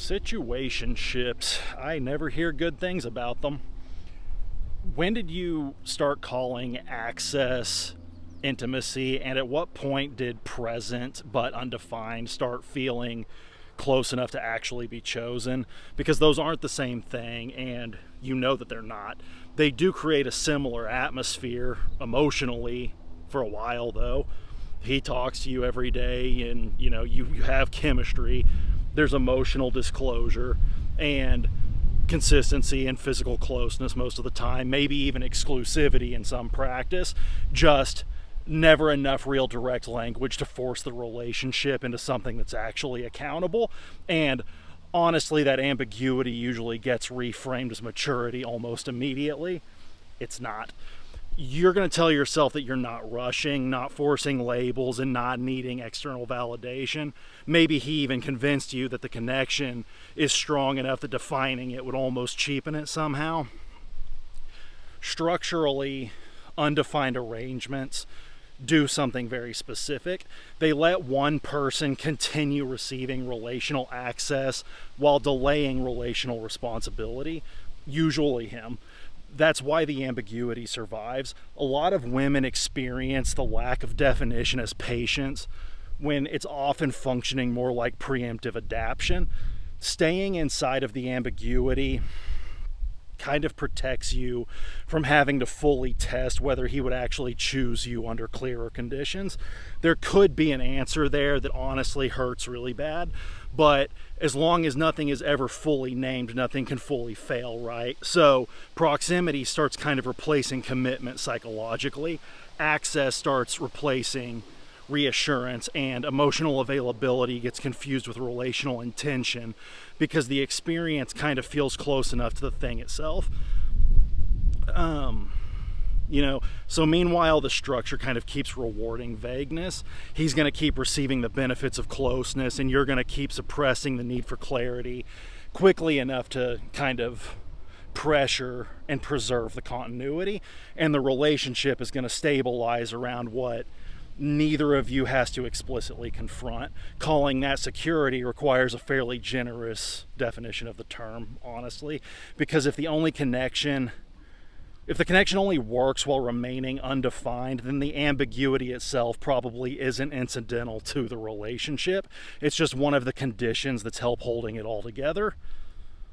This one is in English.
Situationships, I never hear good things about them. When did you start calling access intimacy, and at what point did present but undefined start feeling close enough to actually be chosen? Because those aren't the same thing, and you know that they're not. They do create a similar atmosphere emotionally for a while, though. He talks to you every day, and you have chemistry. There's emotional disclosure and consistency and physical closeness most of the time, maybe even exclusivity in some practice, just never enough real direct language to force the relationship into something that's actually accountable. And honestly, that ambiguity usually gets reframed as maturity almost immediately. It's not. You're going to tell yourself that you're not rushing, not forcing labels, and not needing external validation. Maybe he even convinced you that the connection is strong enough that defining it would almost cheapen it somehow. Structurally, undefined arrangements do something very specific. They let one person continue receiving relational access while delaying relational responsibility, usually him. That's why the ambiguity survives. A lot of women experience the lack of definition as patience, when it's often functioning more like preemptive adaptation. Staying inside of the ambiguity kind of protects you from having to fully test whether he would actually choose you under clearer conditions. There could be an answer there that honestly hurts really bad, but as long as nothing is ever fully named, nothing can fully fail, right? So proximity starts kind of replacing commitment psychologically. Access starts replacing reassurance, and emotional availability gets confused with relational intention because the experience kind of feels close enough to the thing itself. So meanwhile, the structure kind of keeps rewarding vagueness. He's going to keep receiving the benefits of closeness, and you're going to keep suppressing the need for clarity quickly enough to kind of pressure and preserve the continuity, and the relationship is going to stabilize around what neither of you has to explicitly confront. Calling that security requires a fairly generous definition of the term, honestly, because if the connection only works while remaining undefined, then the ambiguity itself probably isn't incidental to the relationship. It's just one of the conditions that's help holding it all together.